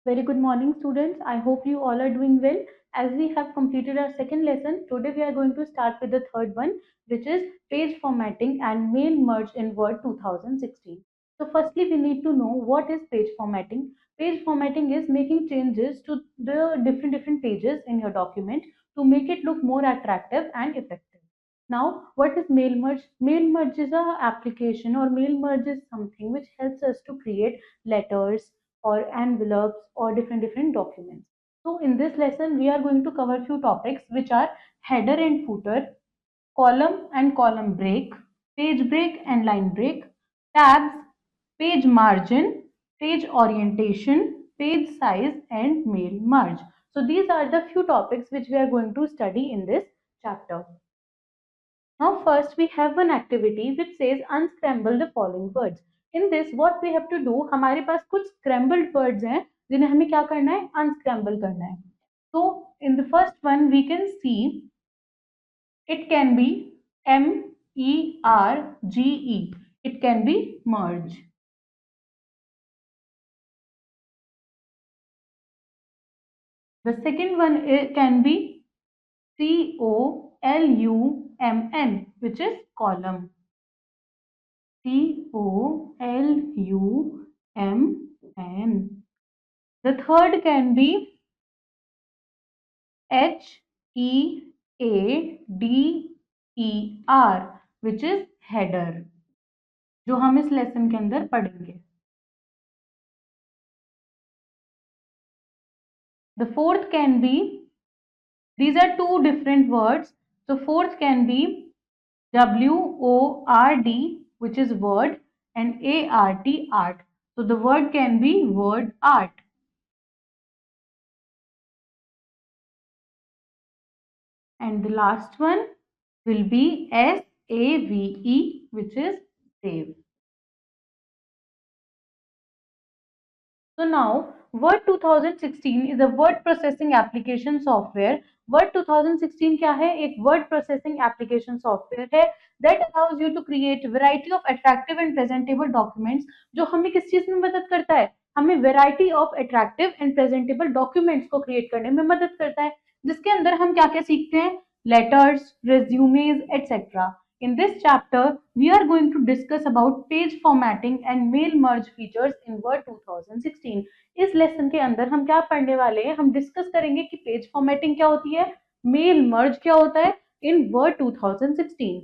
Very good morning, students. I hope you all are doing well. As we have completed our second lesson, today we are going to start with the third one, which is page formatting and mail merge in Word 2016. So, firstly, we need to know what is page formatting. Page formatting is making changes to the different pages in your document to make it look more attractive and effective. Now, what is mail merge? Mail merge is a application, or mail merge is something which helps us to create letters or envelopes or different documents. So in this lesson, we are going to cover few topics which are header and footer, column and column break, page break and line break, tabs, page margin, page orientation, page size and mail merge. So these are the few topics which we are going to study in this chapter. Now first we have one activity which says unscramble the following words. In this what we have to do, हमारे पास कुछ scrambled words हैं जिन्हें हमें क्या करना है, unscramble करना है. So in the first one we can see it can be merge. It can be merge. The second one can be column, which is column. column. The third can be header, which is header, जो हम इस lesson के अंदर पढ़ेंगे. The fourth can be, these are two different words. So fourth can be word, which is word, and art. So the word can be word art. And the last one will be SAVE, which is save. So now Word 2016 is a word processing application software. Word 2016 क्या है? एक word processing application software है that allows you to create variety of attractive and presentable documents. जो हमें किस चीज में मदद करता है? हमें variety of attractive and presentable documents को create करने में मदद करता है, जिसके अंदर हम क्या क्या सीखते हैं? Letters, resumes, etc. In this chapter, we are going to discuss about page formatting and mail merge features in Word 2016. इस लेसन के अंदर हम क्या पढ़ने वाले हैं? हम डिस्कस करेंगे कि पेज फॉर्मेटिंग क्या होती है, मेल मर्ज क्या होता है in Word 2016.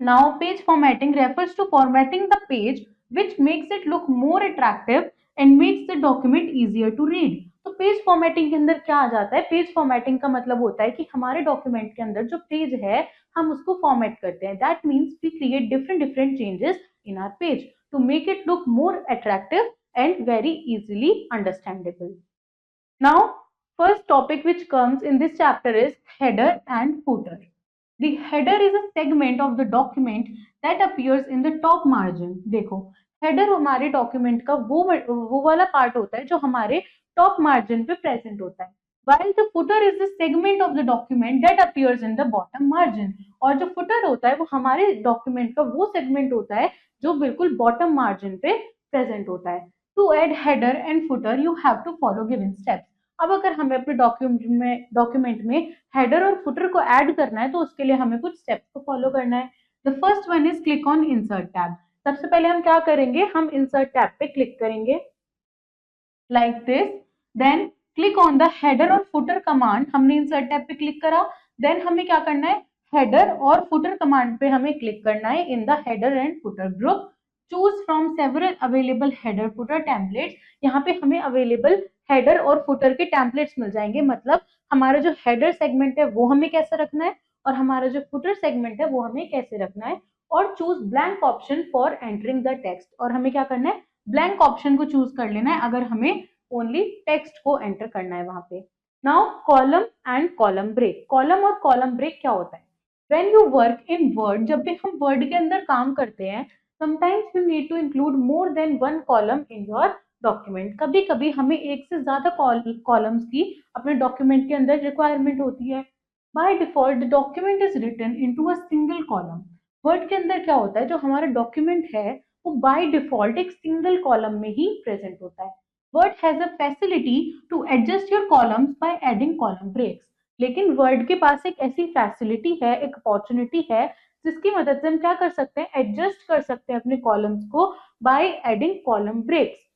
Now, page formatting refers to formatting the page which makes it look more attractive and makes the document easier to read. तो पेज फॉर्मेटिंग के अंदर क्या आ जाता है? पेज फॉर्मेटिंग का मतलब होता है कि हमारे डॉक्यूमेंट के अंदर जो पेज है हम उसको फॉर्मेट करते हैं. That means we create different changes in our page to make it look more attractive and very easily understandable. Now, first topic which comes in this chapter is header and footer. The header is a segment of the document that appears in the top margin. देखो, header हमारे document का वो वाला part होता है जो हमारे top margin पे present होता है. While the footer is the segment of the document that appears in the bottom margin. और जो footer होता है वो हमारे document का वो segment होता है जो बिल्कुल bottom margin पे present होता है. To add header and footer, you have to follow given steps. अब अगर हमें अपने डॉक्यूमेंट में हेडर और फुटर को ऐड करना है तो उसके लिए हमें कुछ स्टेप्स को फॉलो करना है. The first one is click on insert tab. सबसे पहले हम क्या करेंगे? हम इंसर्ट टैब पे क्लिक करेंगे like this. Then click on the header और फुटर कमांड. हमने इंसर्ट टैब पे क्लिक करा, देन हमें क्या करना है? हेडर और फुटर कमांड पे हमें क्लिक करना है in the header and footer group. Choose from several available header footer templates. यहाँ पे हमें अवेलेबल हेडर और फुटर के टेम्पलेट्स मिल जाएंगे. मतलब हमारा जो हेडर सेगमेंट है वो हमें कैसे रखना है और हमारा जो फुटर सेगमेंट है वो हमें कैसे रखना है. और choose blank option for entering the text. और हमें क्या करना है? ब्लैंक ऑप्शन को चूज कर लेना है अगर हमें ओनली टेक्स्ट को एंटर करना है वहां पे. Now column and column break. Column और कॉलम ब्रेक क्या होता है? When you work in Word, जब भी हम वर्ड के अंदर काम करते हैं, sometimes you need to include more than one column in your document. कभी कभी हमें एक से ज्यादा कॉलम्स की अपने डॉक्यूमेंट के अंदर रिक्वायरमेंट होती है. By default the document is written into a single column. Word के अंदर क्या होता है? जो हमारा डॉक्यूमेंट है वो बाय डिफॉल्ट एक सिंगल कॉलम में ही प्रेजेंट होता है. Word has a facility to adjust your columns by adding column breaks. लेकिन वर्ड के पास एक ऐसी फैसिलिटी है, एक अपॉर्चुनिटी है, जिसकी मदद से हम क्या कर सकते हैं, एडजस्ट कर सकते हैं अपने कॉलम्स को by adding column breaks.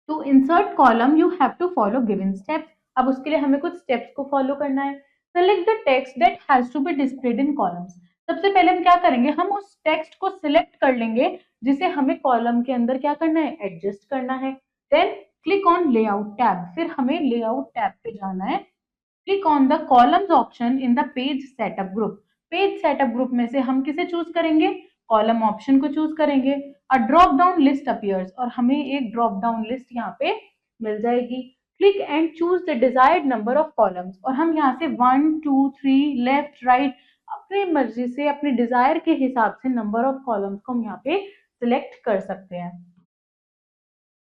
To insert column you have to follow given steps. अब उसके लिए हमें कुछ स्टेप्स को फॉलो करना है। Select the text that has to be displayed in columns. सबसे पहले हम क्या करेंगे, हम उस टेक्स्ट को सिलेक्ट कर लेंगे जिसे हमें कॉलम के अंदर क्या करना है, एडजस्ट करना है। Then click on layout tab, फिर हमें लेआउट टैब पे जाना है। Click on the columns option in the page setup group. Page setup group में से हम किसे चूज करेंगे, कॉलम ऑप्शन को चूज करेंगे। A drop down list appears, और हमें एक ड्रॉप डाउन लिस्ट यहाँ पे मिल जाएगी। Click and choose the desired number of columns, और हम यहाँ से 1 2 3 लेफ्ट राइट अपनी मर्जी से, अपने डिजायर के हिसाब से नंबर ऑफ कॉलम्स को हम यहाँ पे सिलेक्ट कर सकते हैं।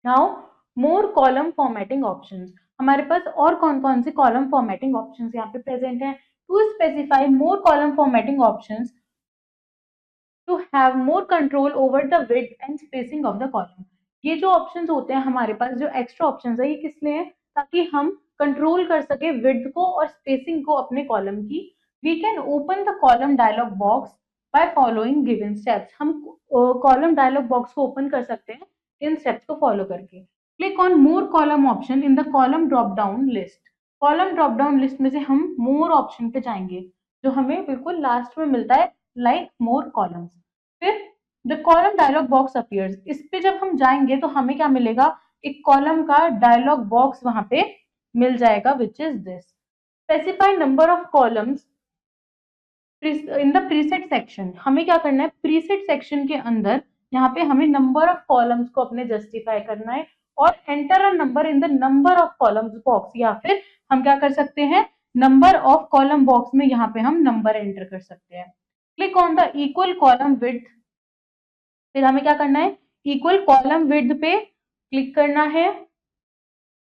Now more column formatting options, हमारे पास और कौन कौन से कॉलम फॉर्मेटिंग ऑप्शंस यहाँ पे प्रेजेंट हैं। To specify more column formatting options to have more control over the width and spacing of the column. ये जो ऑप्शंस होते हैं हमारे पास, जो एक्स्ट्रा ऑप्शंस है, ये किस लिए है, ताकि हम कंट्रोल कर सके विड्थ को और स्पेसिंग को अपने कॉलम की। We can open the column dialog box by following given steps. हम कॉलम डायलॉग बॉक्स को ओपन कर सकते हैं इन स्टेप्स को फॉलो करके। Click on more column option in the column drop down list. Column drop down list में से हम मोर ऑप्शन पे जाएंगे, जो हमें बिल्कुल लास्ट में मिलता है, लाइक मोर कॉलम्स। फिर the column dialog box appears, इस पे जब हम जाएंगे तो हमें क्या मिलेगा, एक कॉलम का डायलॉग बॉक्स वहां पे मिल जाएगा, विच is this. Specify number of columns in the preset section. हमें क्या करना है, प्रीसेट सेक्शन के अंदर यहाँ पे हमें नंबर ऑफ कॉलम्स को अपने जस्टिफाई करना है, और enter a number in the number of columns box, या फिर हम क्या कर सकते हैं, नंबर ऑफ कॉलम बॉक्स में यहाँ पे हम नंबर एंटर कर सकते हैं। Click on the equal column width, फिर हमें क्या करना है, इक्वल कॉलम विड्थ पे क्लिक करना है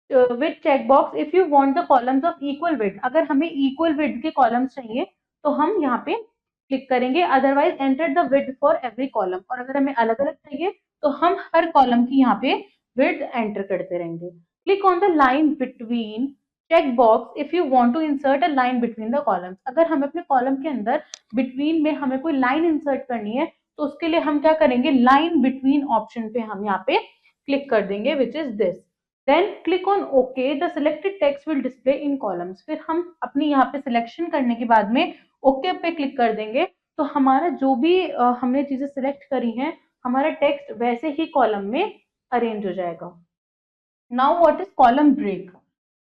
with check box if you want the columns of equal width. अगर हमें इक्वल विड्थ के कॉलम्स चाहिए तो हम यहाँ पे क्लिक करेंगे, otherwise enter the width for every column. और अगर हमें अलग अलग चाहिए तो हम हर कॉलम की यहाँ पे विड्थ एंटर करते रहेंगे। Click on the line between check box if you want to insert a line between the columns. अगर हमें अपने कॉलम के अंदर बिटवीन में हमें कोई लाइन इंसर्ट करनी है तो उसके लिए हम क्या करेंगे, लाइन बिटवीन ऑप्शन पे हम यहाँ पे क्लिक कर देंगे, which is this. Then click on okay, the selected text will display in columns. फिर हम अपनी यहाँ पे सिलेक्शन करने के बाद में ओके पे क्लिक कर देंगे, तो हमारा जो भी हमने चीजें सिलेक्ट करी हैं, हमारा टेक्स्ट वैसे ही कॉलम में अरेंज हो जाएगा। Now what is column break.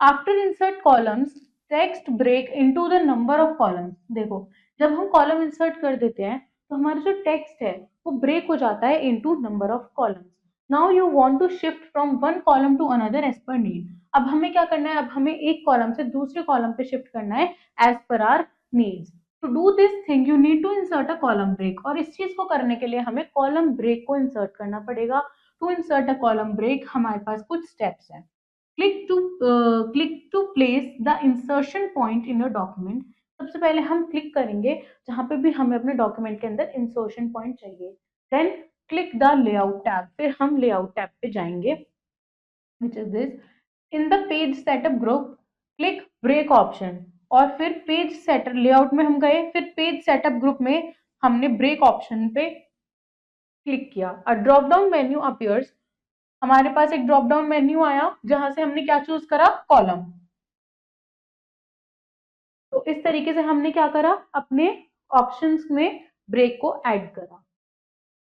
After insert columns text break into the number of columns. देखो, जब हम कॉलम इंसर्ट कर देते हैं तो हमारा जो टेक्स्ट है वो ब्रेक हो जाता है into number of columns. Now you want to shift from one column to another as per need. अब हमें क्या करना है, अब हमें एक कॉलम से दूसरे कॉलम पे शिफ्ट करना है as per our needs. To do this thing you need to insert a column break, और इस चीज को करने के लिए हमें कॉलम ब्रेक को इंसर्ट करना पड़ेगा। To insert a column break हमारे पास कुछ स्टेप्स हैं। Click to place the insertion point in your document. सबसे पहले हम क्लिक करेंगे जहां पे भी हमें अपने डॉक्यूमेंट के अंदर इंसर्शन पॉइंट चाहिए। Then click the layout tab, फिर हम लेआउट टैब पे जाएंगे, which is this. In the page setup group click break option, और फिर पेज सेटअप लेआउट में हम गए, फिर पेज सेटअप ग्रुप में हमने ब्रेक ऑप्शन पे क्लिक किया। A drop down menu appears, हमारे पास एक ड्रॉप डाउन मेन्यू आया जहां से हमने क्या चूज करा, कॉलम। तो इस तरीके से हमने क्या करा, अपने ऑप्शंस में ब्रेक को ऐड करा।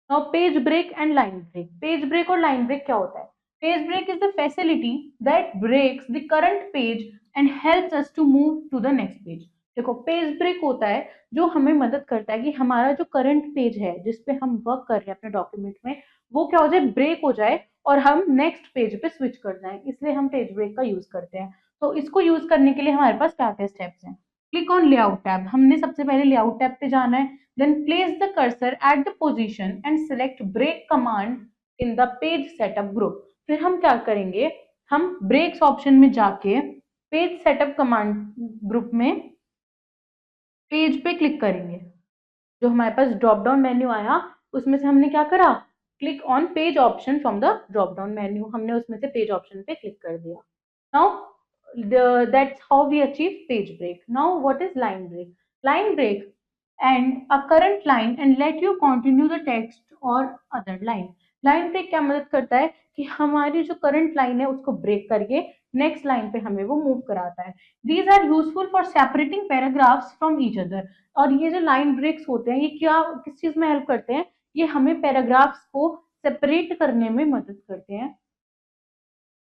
Now page break and line break. Page break और लाइन ब्रेक क्या होता है, page break is the facility that breaks the current page and helps us to move to the next page. देखो, page break होता है जो हमें मदद करता है कि हमारा जो करंट पेज है जिस पे हम वर्क कर रहे हैं अपने डॉक्यूमेंट में, वो क्या हो जाए, ब्रेक हो जाए, और हम नेक्स्ट पेज पे स्विच कर जाए, इसलिए हम पेज ब्रेक का यूज करते हैं। तो इसको यूज करने के लिए हमारे पास क्या क्या स्टेप्स हैं। क्लिक ऑन लेआउट टैब, हमने सबसे पहले लेआउट टैब पे जाना है। Then place the cursor at the position and select break command in the page setup group। फिर हम क्या करेंगे, हम breaks ऑप्शन में जाके पेज सेटअप कमांड ग्रुप में पेज पे क्लिक करेंगे। जो हमारे पास ड्रॉप डाउन मेन्यू आया उसमें से हमने क्या करा, click on page option from the drop down menu, हमने उसमें से पेज ऑप्शन पे क्लिक कर दिया. Now that's how we achieve page break. Now what is line break? Line break and a current line and let you continue the text or other line. Line break क्या मदद करता है कि हमारी जो करंट लाइन है उसको break करके नेक्स्ट लाइन पे हमें वो मूव कराता है. These are useful for separating paragraphs from each other. और ये जो लाइन ब्रेक्स होते हैं ये क्या किस चीज में हेल्प करते हैं? ये हमें पैराग्राफ्स को सेपरेट करने में मदद करते हैं.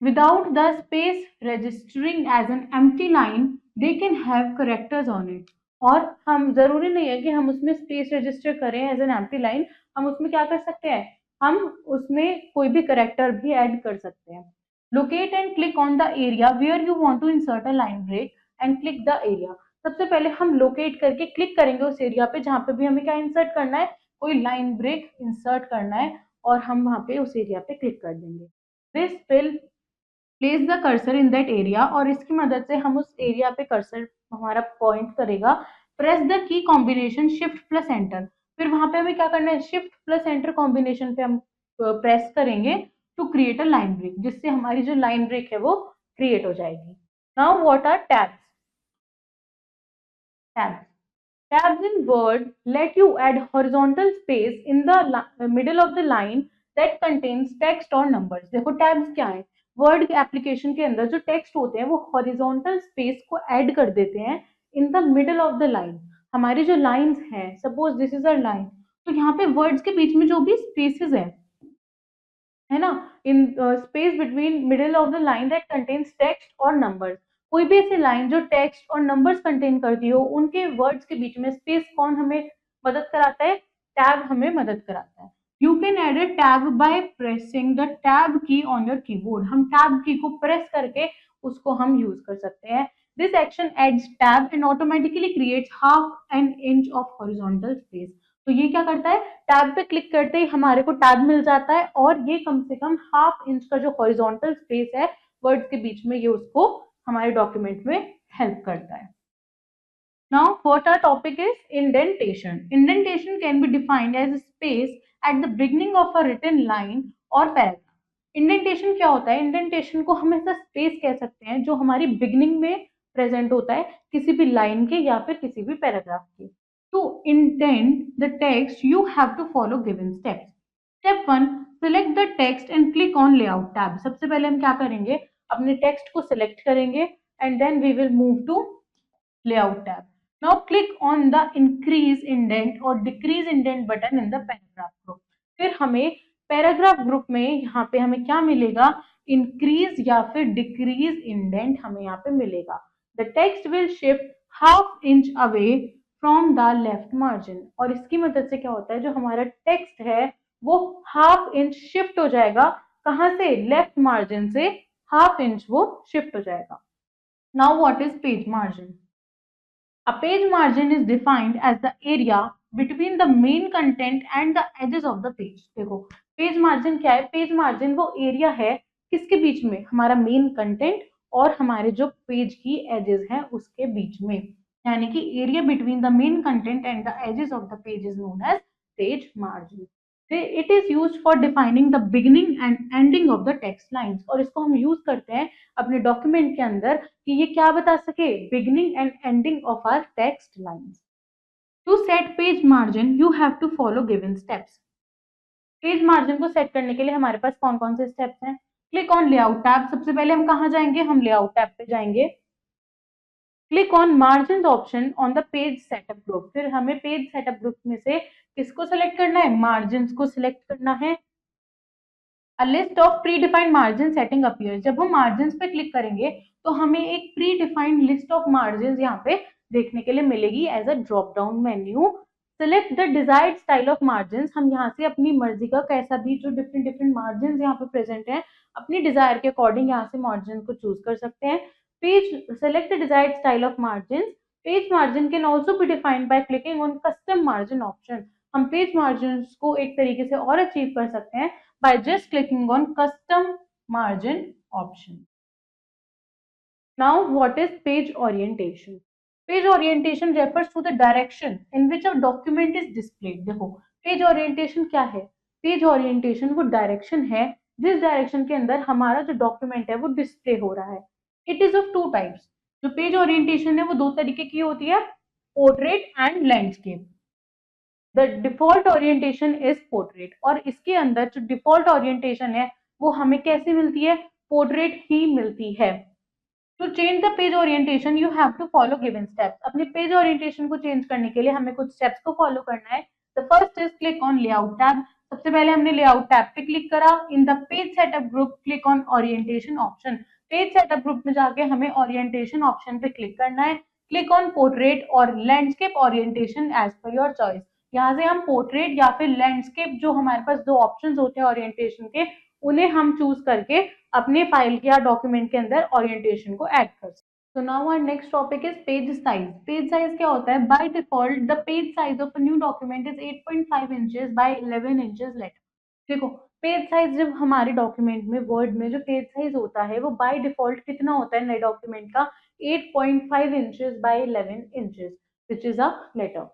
Without the space registering as an empty line, they can have characters on it. और हम जरूरी नहीं है कि हम उसमें स्पेस रजिस्टर करें एज एन एम्प्टी लाइन. हम उसमें क्या कर सकते हैं? हम उसमें कोई भी करेक्टर भी ऐड कर सकते हैं. Locate and click on the area where you want to insert a line break and click the area. सबसे पहले हम लोकेट करके क्लिक करेंगे उस एरिया पे जहां पे भी हमें क्या इंसर्ट करना है, कोई लाइन ब्रेक इंसर्ट करना है, और हम वहां पे उस एरिया पे क्लिक कर देंगे. This will place the cursor in that area, और इसकी मदद से हम उस एरिया पे कर्सर हमारा पॉइंट करेगा. Press the key combination shift plus enter. फिर वहां पे हमें क्या करना है? शिफ्ट प्लस एंटर कॉम्बिनेशन पे हम प्रेस करेंगे to create a line break, जिससे हमारी जो लाइन ब्रेक है वो क्रिएट हो जाएगी. Now what are tabs? Tabs Tabs in Word let you add horizontal space in the middle of the line that contains text or numbers. देखो tabs क्या है? वर्ड के एप्लीकेशन के अंदर जो टेक्स्ट होते हैं वो हॉरिजॉन्टल स्पेस को ऐड कर देते हैं in the middle of the line. हमारी जो लाइंस हैं, suppose this is a line, तो यहाँ पे वर्ड्स के बीच में जो भी स्पेसेस है ना, in space between middle of the line that contains text और नंबर्स. कोई भी ऐसी लाइन जो टेक्स्ट और नंबर्स कंटेन करती हो, उनके वर्ड्स के बीच में स्पेस कौन हमें मदद कराता है? टैब हमें मदद कराता है. You can add a tab by pressing the tab key on your keyboard. हम टैब की को प्रेस करके उसको हम यूज कर सकते हैं. This action adds tab and automatically creates half an inch of horizontal space. तो ये क्या करता है? टैब पे क्लिक करते ही हमारे को टैब मिल जाता है, और ये कम से कम हाफ इंच का जो हॉरिजॉन्टल स्पेस है वर्ड्स के बीच में, ये उसको हमारे डॉक्यूमेंट में हेल्प करता है. Now, what our topic is indentation. Indentation can be defined as a space at the beginning of a written line or paragraph. Indentation क्या होता है? इंडेंटेशन को हम ऐसा स्पेस कह सकते हैं जो हमारी बिगनिंग में प्रेजेंट होता है किसी भी लाइन के या फिर किसी भी पैराग्राफ के. To indent the text you have to follow given steps. Step 1, select the text and click on layout tab. सबसे पहले हम क्या करेंगे? अपने टेक्स्ट को सिलेक्ट करेंगे and then we will move to layout tab. Now click on the increase indent or decrease indent button in the paragraph group. फिर हमें पैराग्राफ ग्रुप में यहाँ पे हमें क्या मिलेगा? इंक्रीज या फिर डिक्रीज इंडेंट हमें यहाँ पे मिलेगा. The text will shift half inch away from the left margin. और इसकी मदद से क्या होता है? जो हमारा टेक्स्ट है वो हाफ इंच शिफ्ट हो जाएगा. कहाँ से? लेफ्ट मार्जिन से हाफ इंच वो शिफ्ट हो जाएगा. Now what is page margin? A page margin is defined as the area between the main content and the edges of the page. देखो page margin क्या है? पेज मार्जिन वो area है किसके बीच में? हमारा मेन कंटेंट और हमारे जो पेज की एजेस हैं उसके बीच में. यानी कि area between the main content and the edges of the page is known as page margin. It is use for defining the beginning and ending of the text lines. और इसको हम use करते हैं अपने डॉक्यूमेंट के अंदर कि ये क्या बता सके? Beginning and ending of our text lines. To set page margin you have to follow given steps. Page margin को सेट करने के लिए हमारे पास कौन कौन से स्टेप्स हैं? Click on layout tab. सबसे पहले हम कहाँ जाएंगे? हम लेआउट टैब पे जाएंगे. Click on margin option on the page setup group. फिर हमें पेज सेटअप ग्रुप में से किसको सिलेक्ट करना है? मार्जिन को सिलेक्ट करना है. A list of predefined margin setting appears. जब हम margins पे क्लिक करेंगे तो हमें एक predefined list of margins यहाँ पे देखने के लिए मिलेगी as a drop down menu. Select the desired style of margins. हम यहाँ से अपनी मर्जी का कैसा भी जो different margins यहाँ पे present हैं अपनी desire के according यहाँ से margin को choose कर सकते हैं. Page select the desired style of margins. Page margin can also be defined by clicking on custom margin option. हम पेज मार्जिन को एक तरीके से और अचीव कर सकते हैं by just clicking on custom margin option. Now what is page orientation? Page orientation refers to the direction in which a document is displayed. देखो page orientation क्या है? पेज ओरिएंटेशन वो डायरेक्शन है जिस डायरेक्शन के अंदर हमारा जो डॉक्यूमेंट है वो डिस्प्ले हो रहा है। It is of two types. जो पेज ओरिएंटेशन है वो दो तरीके की होती है, portrait and landscape. The default orientation is portrait, और इसके अंदर जो डिफॉल्ट ओरिएंटेशन है वो हमें कैसी मिलती है, पोर्ट्रेट ही मिलती है। To change the page orientation you have to follow given steps. अपने पेज ओरिएंटेशन को चेंज करने के लिए हमें कुछ स्टेप्स को फॉलो करना है। The first is click on layout tab. सबसे पहले हमने लेआउट टैब पे क्लिक करा। In the page setup group click on orientation option. Page setup group में जाके हमें ओरिएंटेशन ऑप्शन पे क्लिक करना है। क्लिक ऑन पोर्ट्रेट और landscape orientation as per your choice. यहाँ से हम पोर्ट्रेट या फिर लैंडस्केप, जो हमारे पास दो ऑप्शन होते हैं ओरिएंटेशन के, उन्हें हम चूज करके अपने फाइल या डॉक्यूमेंट के अंदर ओरिएंटेशन को ऐड कर सकते हैं। So now our next topic is page size. Page size क्या होता है? By default, the page size of a new document is 8.5 inches by 11 inches letter. देखो, पेज साइज जब हमारे डॉक्यूमेंट में, वर्ड में जो पेज साइज होता है वो बाय डिफॉल्ट कितना होता है नए डॉक्यूमेंट का? 8.5 inches by 11 inches, which is a letter.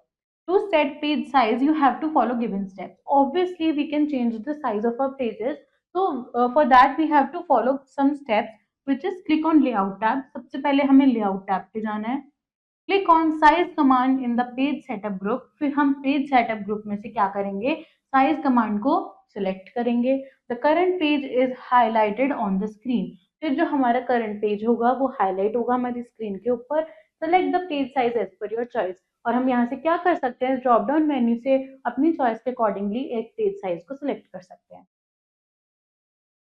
To set page size, you have to follow given steps. Obviously, we can change the size of our pages. So for that we have to follow some steps, which is click on layout tab. सबसे पहले हमें layout tab पे जाना है। Click on size command in the page setup group. फिर हम page setup group में से क्या करेंगे, साइज कमांड को सिलेक्ट करेंगे। The current page is highlighted on the screen. फिर जो हमारा करंट पेज होगा वो हाईलाइट होगा हमारी स्क्रीन के ऊपर। Select the page size as per your choice. और हम यहाँ से क्या कर सकते हैं, ड्रॉप डाउन मेन्यू से अपनी चॉइस के अकॉर्डिंगली एक पेज साइज को सिलेक्ट कर सकते हैं।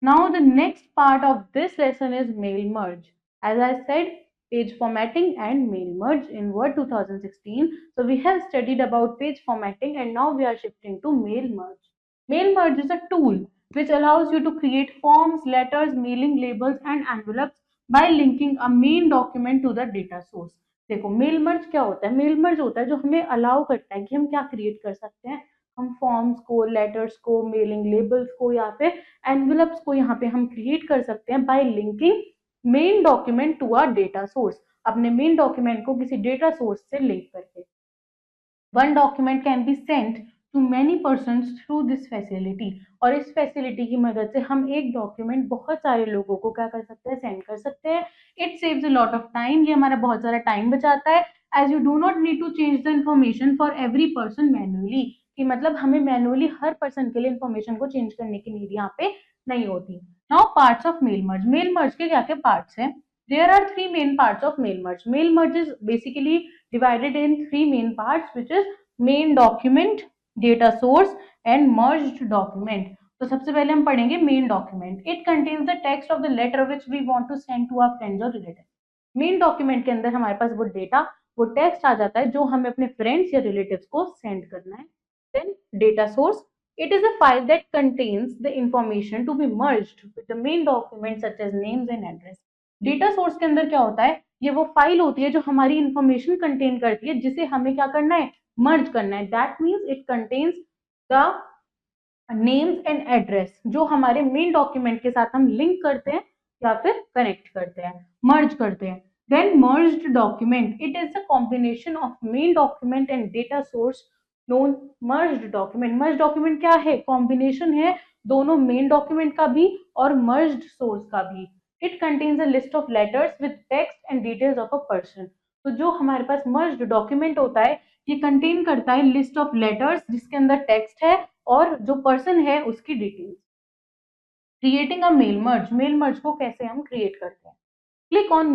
Now the next part of this lesson is mail merge. As I said, page formatting and mail merge in Word 2016. So we have studied about page formatting and now we are shifting to mail merge. Mail merge is a tool which allows you to create forms, letters, mailing labels and envelopes by linking a main document to the data source. देखो, mail merge क्या होता है? Mail merge होता है जो हमें allow करता है कि हम क्या क्रिएट कर सकते हैं, हम फॉर्म्स को, लेटर्स को, मेलिंग लेबल्स को या फिर एनवेलप्स को यहाँ पे हम क्रिएट कर सकते हैं by linking main document to a data source. अपने मेन डॉक्यूमेंट को किसी डेटा सोर्स से लिंक करके। One document can be sent to many person through this facility. और इस फैसिलिटी की मदद से हम एक डॉक्यूमेंट बहुत सारे लोगों को क्या कर सकते हैं, सेंड कर सकते हैं। It saves a lot of time. ये हमारा बहुत सारा टाइम बचाता है। As you do not need to change the information for every person manually. कि मतलब हमें मैन्युअली हर पर्सन के लिए इन्फॉर्मेशन को चेंज करने की नीड यहाँ पे नहीं होती। Now parts of mail merge. Mail merge के क्या क्या पार्ट्स हैं? There are three main parts of mail merge. Mail merge is basically divided in three main parts, which is main document, data source and merged document. तो सबसे पहले हम पढ़ेंगे main document. It contains the text of the letter which we want to send to our friends or relatives. Main document के अंदर हमारे पास वो data, वो टेक्स्ट आ जाता है जो हमें अपने फ्रेंड्स या रिलेटिव्स को सेंड करना है। Then data source, it is a file that contains the information to be merged with the main document such as names and address. Data source के अंदर क्या होता है, ये वो फाइल होती है जो हमारी इंफॉर्मेशन कंटेन करती है जिसे हमें क्या करना है, मर्ज करना है। That means it contains the names and address जो हमारे मेन डॉक्यूमेंट के साथ हम लिंक करते हैं या फिर कनेक्ट करते हैं, मर्ज करते हैं। Then merged document, it is a combination of main document and data source known merged document. Merge document क्या है, कॉम्बिनेशन है दोनों मेन डॉक्यूमेंट का भी और मर्ज्ड सोर्स का भी। It contains a list of letters with text and details of a person. तो जो हमारे पास मर्ज्ड डॉक्यूमेंट होता है ये कंटेन करता है लिस्ट ऑफ लेटर्स जिसके अंदर टेक्स्ट है और जो पर्सन है उसकी details. Creating a mail merge, mail merge को कैसे हम क्रिएट करते हैं? Click on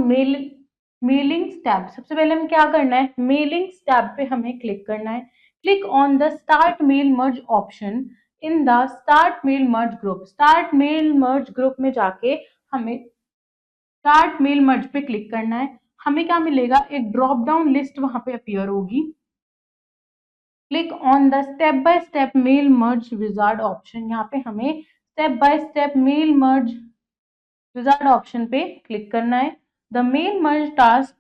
mailings tab. सबसे पहले हम क्या करना है, मेलिंग्स टैब पे हमें क्लिक करना है। Click on the start mail merge option in the start mail merge group. Start mail merge group में जाके हमें स्टार्ट मेल मर्ज पे क्लिक करना है। हमें क्या मिलेगा, एक ड्रॉप डाउन लिस्ट वहां पे अपीयर होगी। Click on the step by step mail merge wizard option. यहाँ पे हमें step by step mail merge wizard option पे क्लिक करना है। The mail merge task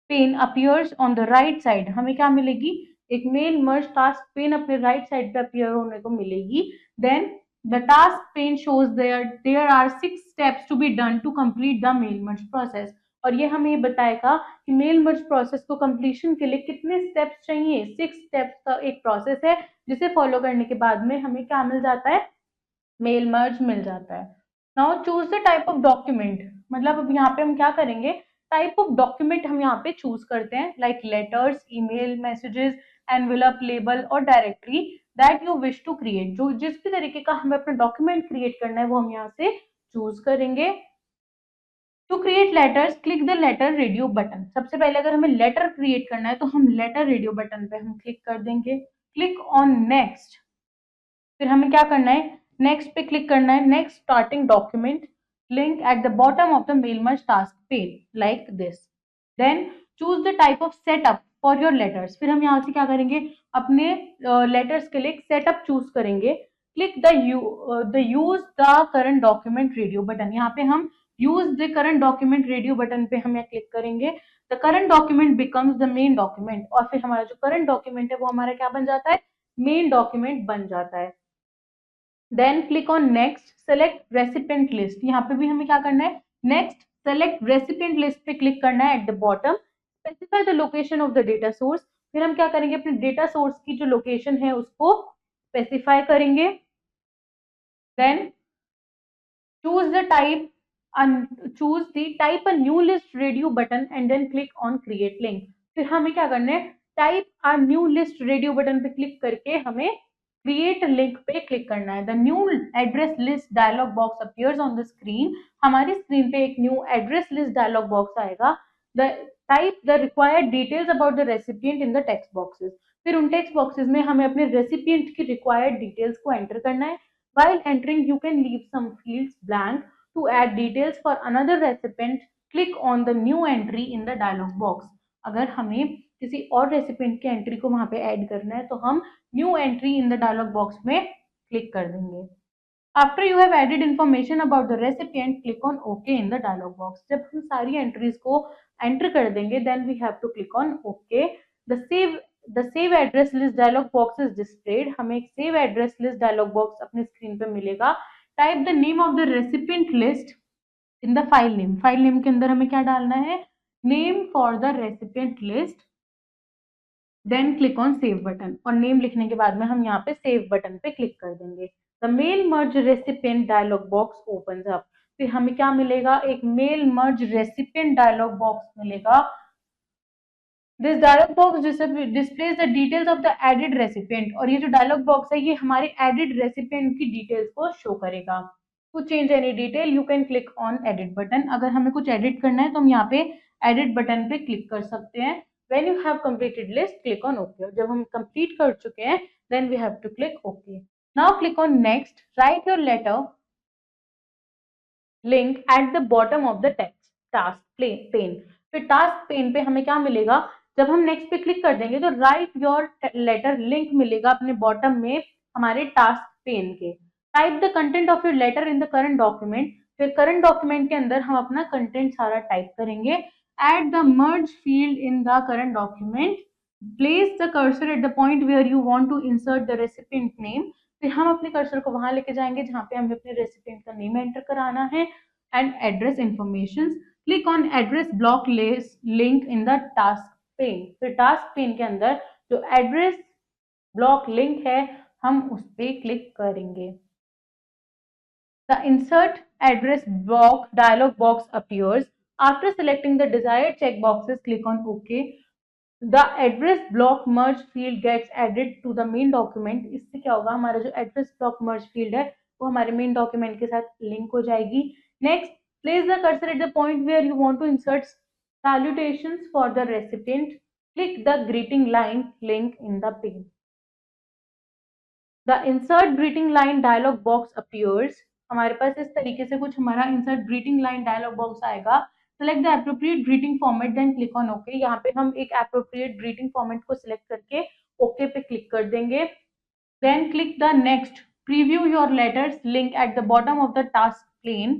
pane appears on the right side. हमें क्या मिलेगी, एक मेल मर्ज टास्क पेन अपने राइट साइड पे अपीयर होने को मिलेगी। Then the task pane shows there are 6 steps to be done to complete the mail merge process. और ये हमें बताएगा कि मेल मर्ज प्रोसेस को कंप्लीशन के लिए कितने स्टेप्स चाहिए। 6 स्टेप्स का एक प्रोसेस है जिसे फॉलो करने के बाद में हमें क्या मिल जाता है, मेल मर्ज मिल जाता है। Now choose the type of document, मतलब अब यहाँ पे हम क्या करेंगे, टाइप ऑफ डॉक्यूमेंट हम यहाँ पे चूज करते हैं, like letters, email, messages, envelope, label और directory that you wish to create. जो जिस भी तरीके का हमें अपना डॉक्यूमेंट क्रिएट करना है वो हम यहाँ से चूज करेंगे। To create letters click the letter radio button. सबसे पहले अगर हमें लेटर क्रिएट करना है तो हम लेटर रेडियो बटन पे हम क्लिक कर देंगे। क्लिक ऑन नेक्स्ट, फिर हमें क्या करना है, नेक्स्ट पे क्लिक करना है। Next starting document link at the bottom of the mail merge task pane like this. Then choose the type of setup for your letters. फिर हम यहाँ से क्या करेंगे, अपने लेटर्स के लिए सेटअप चूज करेंगे। Click the use the current document radio button. यहाँ पे हम use the current document radio button पे हम यहाँ क्लिक करेंगे। The current document becomes the main document, और फिर हमारा जो करंट डॉक्यूमेंट है वो हमारा क्या बन जाता है, मेन डॉक्यूमेंट बन जाता है। Then click on next, select recipient list. यहाँ पे भी हमें क्या करना है, नेक्स्ट सेलेक्ट रेसिपिएंट लिस्ट पे क्लिक करना है। At the bottom specify the location of the data source. फिर हम क्या करेंगे, अपने डेटा सोर्स की जो लोकेशन है उसको स्पेसिफाई करेंगे। Then choose the type choose the type a new list radio button and then click on create link। फिर हमें क्या करना है, type a new list radio button पे क्लिक करके हमें क्रिएट लिंक पे क्लिक करना है। The new address list dialog box appears on the screen. हमारी स्क्रीन पे एक new address list dialog box आएगा। The type the required details about the recipient in the text boxes. फिर उन text boxes में हमें अपने रेसिपिएंट की रिक्वायर्ड डिटेल्स को एंटर करना है। While entering, you can leave some fields blank to add details for another recipient. Click on the new entry in the dialog box। अगर हमें किसी और रेसिपिएंट की एंट्री को वहां पे ऐड करना है तो हम new entry in the dialog box में क्लिक कर देंगे। After you have added information about the recipient click on okay in the dialog box. जब हम सारी एंट्रीज को एंटर कर देंगे then we have to click on okay. The save address list dialog box is displayed. हमें एक save address list dialog box अपनी screen पे मिलेगा। Type the name of the recipient list in the file name. File name के अंदर हमें क्या डालना है, name for the recipient list. Then click on save button, और नेम लिखने के बाद में हम यहाँ पे सेव बटन पे क्लिक कर देंगे। The mail merge recipient dialog box opens up. फिर हमें क्या मिलेगा, एक mail merge recipient dialog box मिलेगा। This dialog box displays the details of the added recipient. और ये जो डायलॉग बॉक्स है ये हमारे एडेड रेसिपिएंट की डिटेल्स को शो करेगा। To change any detail you can click on edit button. अगर हमें कुछ एडिट करना है तो हम यहाँ पे एडिट बटन पे क्लिक कर सकते हैं। When you have completed list, click on OK। जब हम complete कर चुके हैं, then we have to click OK। Now click on next, write your letter link at the bottom of the text task pane। फिर task pane पे हमें क्या मिलेगा, जब हम next पे क्लिक कर देंगे तो write your letter link मिलेगा अपने bottom में हमारे task pane के। Type the content of your letter in the current document। फिर current document के अंदर हम अपना content सारा टाइप करेंगे। Add the merge field in the current document। Place the cursor at the point where you want to insert the recipient name। फिर हम अपने कर्सर को वहां लेके जाएंगे जहां पे हमें अपने रेसिपिएंट का नेम एंटर कराना है। And address information, click on address block link in the task pen. फिर टास्क पेन के अंदर जो एड्रेस ब्लॉक लिंक है हम उस पर क्लिक करेंगे। The insert address block dialog box appears. After selecting the desired checkboxes, click on OK। The address block merge field gets added to the main document। इससे क्या होगा, हमारा जो address block merge field है वो हमारे main document के साथ link हो जाएगी। Next, place the cursor at the point where you want to insert salutations for the recipient। Click the greeting line link in the pane। The insert greeting line dialog box appears। हमारे पास इस तरीके से कुछ हमारा insert greeting line dialog box आएगा। Select the appropriate greeting format then click on OK। यहाँ पे हम एक appropriate greeting format को select करके OK पे click कर देंगे। Then click the next preview your letters link at the bottom of the task pane।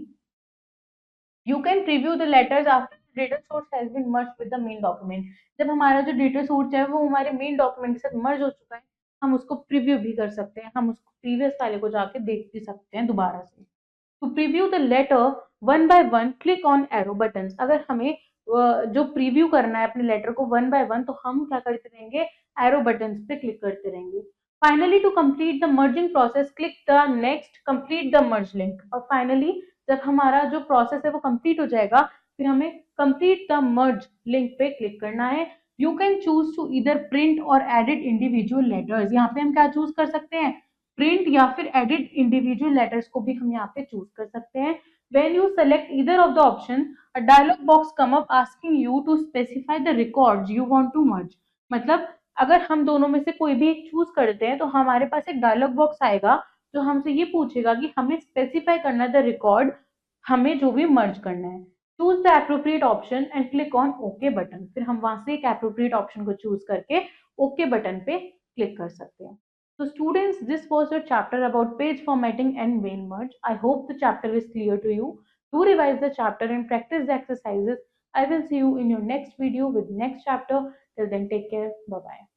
You can preview the letters after the data source has been merged with the main document। जब हमारा जो data source है वो हमारे main document के साथ merge हो चुका है, हम उसको प्रीव्यू भी कर सकते हैं, हम उसको प्रीवियस फाइल को जाके देख भी सकते हैं दोबारा से। To preview the letter one by one click on arrow button. अगर हमें जो प्रीव्यू करना है अपने लेटर को वन बाय वन, तो हम क्या करते रहेंगे, एरो बटन पे क्लिक करते रहेंगे। Finally to complete the merging process click the next complete the merge link. और फाइनली जब हमारा जो प्रोसेस है वो कंप्लीट हो जाएगा, फिर हमें कंप्लीट द मर्ज लिंक पे क्लिक करना है। यू कैन चूज टू इधर प्रिंट और एडिट इंडिविजुअल लेटर्स। यहाँ पे हम क्या चूज कर सकते हैं, प्रिंट या फिर एडिट इंडिविजुअल लेटर्स को भी हम यहाँ पे चूज कर सकते हैं। When you select either of the option, a dialog box come up asking you to specify the records you want to merge। मतलब अगर हम दोनों में से कोई भी एक चूज करते हैं तो हमारे पास एक डायलॉग बॉक्स आएगा जो हमसे ये पूछेगा कि हमें स्पेसिफाई करना है द रिकॉर्ड, हमें जो भी मर्ज करना है। Choose the appropriate option and click on okay button. फिर हम वहां से एक एप्रोप्रिएट ऑप्शन को चूज करके ओके बटन पे क्लिक कर सकते हैं। So students, this was your chapter about page formatting and main merge. I hope the chapter is clear to you. Do revise the chapter and practice the exercises. I will see you in your next video with next chapter. Till then, take care. Bye bye.